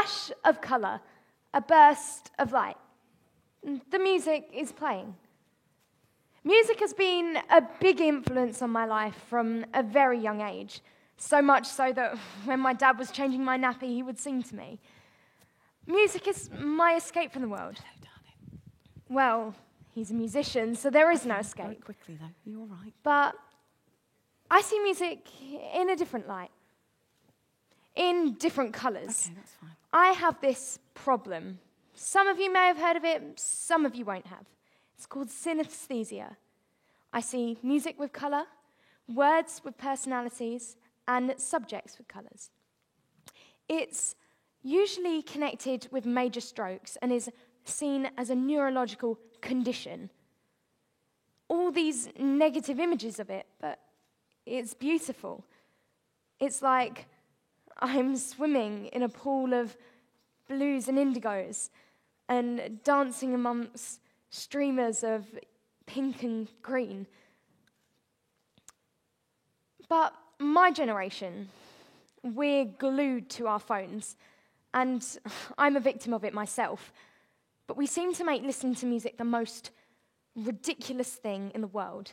flash of colour, a burst of light. The music is playing. Music has been a big influence on my life from a very young age, so much so that when my dad was changing my nappy, he would sing to me. Music is my escape from the world. Hello, darling. Well, he's a musician, so there is no escape. Very quickly, though. You're all right. But I see music in a different light, in different colours. Okay, that's fine. I have this problem. Some of you may have heard of it, some of you won't have. It's called synesthesia. I see music with colour, words with personalities, and subjects with colours. It's usually connected with major strokes and is seen as a neurological condition. All these negative images of it, but it's beautiful. It's like I'm swimming in a pool of blues and indigos and dancing amongst streamers of pink and green. But my generation, we're glued to our phones, and I'm a victim of it myself. But we seem to make listening to music the most ridiculous thing in the world.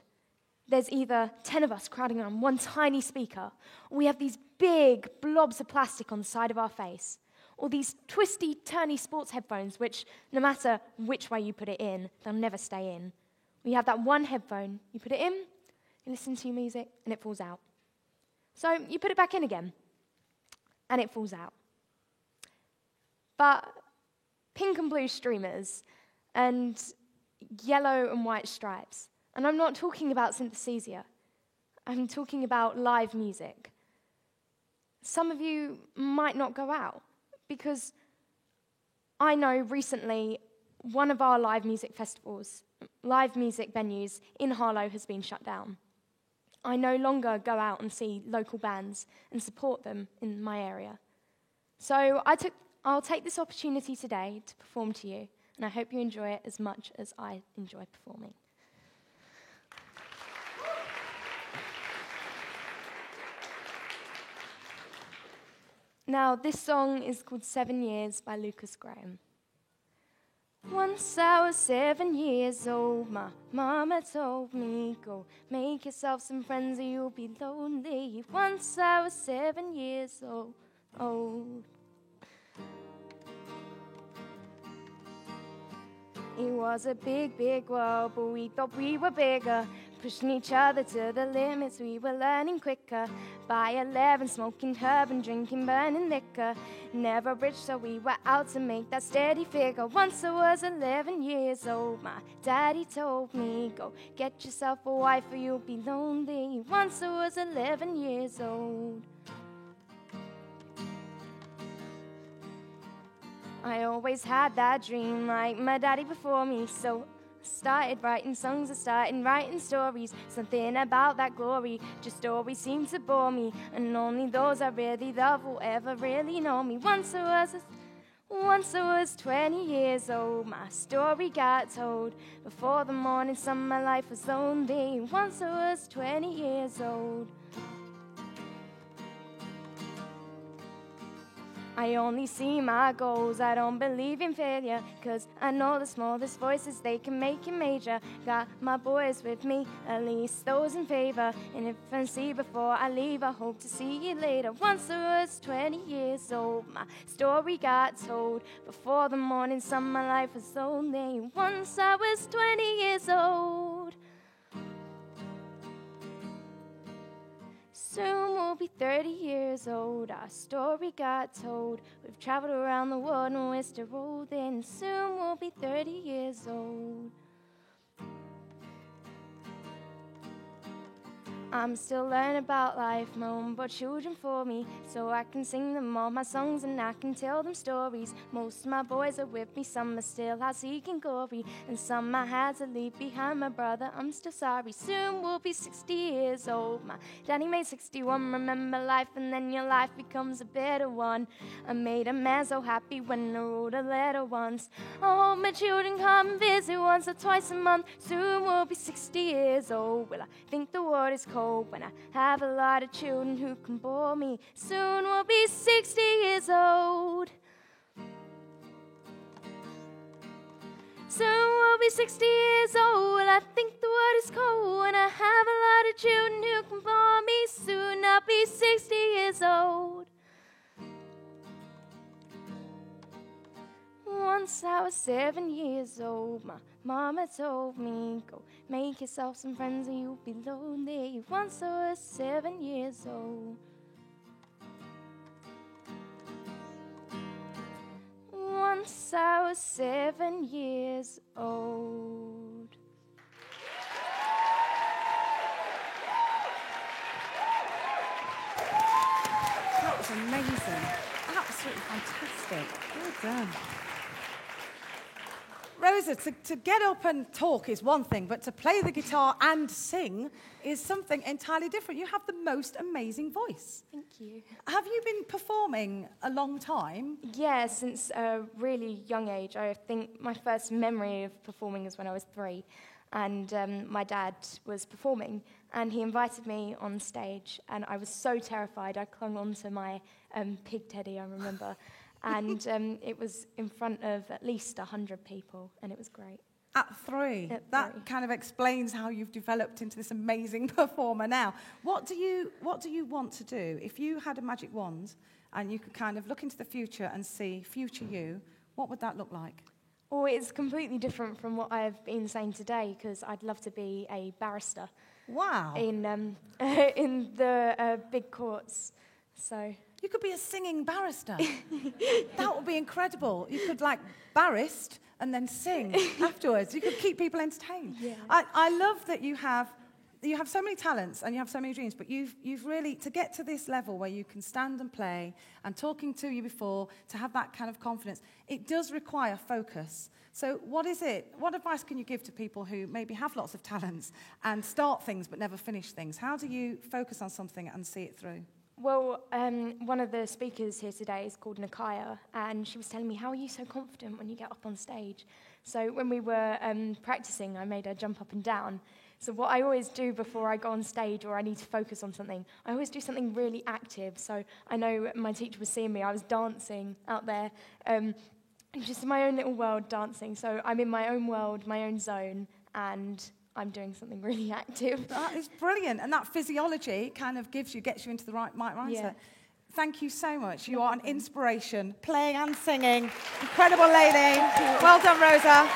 There's either 10 of us crowding around one tiny speaker, or we have these big blobs of plastic on the side of our face, or these twisty, turny sports headphones, which, no matter which way you put it in, they'll never stay in. We have that one headphone, you put it in, you listen to your music, and it falls out. So you put it back in again, and it falls out. But pink and blue streamers, and yellow and white stripes, and I'm not talking about synesthesia, I'm talking about live music. Some of you might not go out, because I know recently one of our live music festivals, live music venues in Harlow has been shut down. I no longer go out and see local bands and support them in my area. So I'll take this opportunity today to perform to you, and I hope you enjoy it as much as I enjoy performing. Now, this song is called 7 Years by Lucas Graham. Once I was 7 years old, my mama told me, go make yourself some friends or you'll be lonely. Once I was 7 years old. It was a big, big world, but we thought we were bigger. Pushing each other to the limits, we were learning quicker. By 11, smoking herb and drinking burning liquor. Never rich, so we were out to make that steady figure. Once I was 11 years old, my daddy told me, go get yourself a wife or you'll be lonely. Once I was 11 years old. I always had that dream like my daddy before me, so I started writing songs, I started writing stories. Something about that glory just always seemed to bore me, and only those I really love will ever really know me. Once I was 20 years old, my story got told. Before the morning sun, my life was lonely. Once I was 20 years old. I only see my goals, I don't believe in failure, 'cause I know the smallest voices, they can make it major. Got my boys with me, at least those in favor. And if I see before I leave, I hope to see you later. Once I was 20 years old, my story got told. Before the morning sun, my life was lonely. Once I was 20 years old. Soon we'll be 30 years old, our story got told. We've traveled around the world and we're still rolling. Soon we'll be 30 years old. I'm still learning about life, my own brought children for me, so I can sing them all my songs and I can tell them stories. Most of my boys are with me, some are still out seeking glory, and some I had to leave behind. My brother, I'm still sorry. Soon we'll be 60 years old. My daddy made 61, remember life, and then your life becomes a better one. I made a man so happy when I wrote a letter once. I hope my children come and visit once or twice a month. Soon we'll be 60 years old. Well, I think the world is cold when I have a lot of children who can bore me. Soon we'll be 60 years old. Soon we'll be 60 years old. I think the world is cold, and I have a lot of children who come for me. Soon I'll be 60 years old. Once I was 7 years old, my mama told me, go make yourself some friends or you'll be lonely. Once I was 7 years old. Once I was 7 years old. That was amazing. Absolutely fantastic. Well done. Rosa, to get up and talk is one thing, but to play the guitar and sing is something entirely different. You have the most amazing voice. Thank you. Have you been performing a long time? Yeah, since a really young age. I think my first memory of performing is when I was 3. And my dad was performing, and he invited me on stage, and I was so terrified. I clung onto my pig teddy, I remember. And it was in front of at least 100 people, and it was great. At 3. That 3. kind of explains how you've developed into this amazing performer now. What do you want to do? If you had a magic wand and you could kind of look into the future and see future you, what would that look like? Well, it's completely different from what I've been saying today, because I'd love to be a barrister. Wow. In the big courts. So... You could be a singing barrister. That would be incredible. You could, barrist and then sing afterwards. You could keep people entertained. Yeah. I love that you have so many talents and you have so many dreams, but you've really, to get to this level where you can stand and play, and talking to you before, to have that kind of confidence, it does require focus. So what advice can you give to people who maybe have lots of talents and start things but never finish things? How do you focus on something and see it through? Well, one of the speakers here today is called Nakaya, and she was telling me, how are you so confident when you get up on stage? So when we were practicing, I made her jump up and down. So what I always do before I go on stage or I need to focus on something, I always do something really active. So I know my teacher was seeing me, I was dancing out there, just in my own little world dancing. So I'm in my own world, my own zone, and I'm doing something really active. That is brilliant. And that physiology kind of gets you into the right mindset. Yeah. Thank you so much. You are an inspiration, playing and singing. Incredible lady. Well done, Rosa.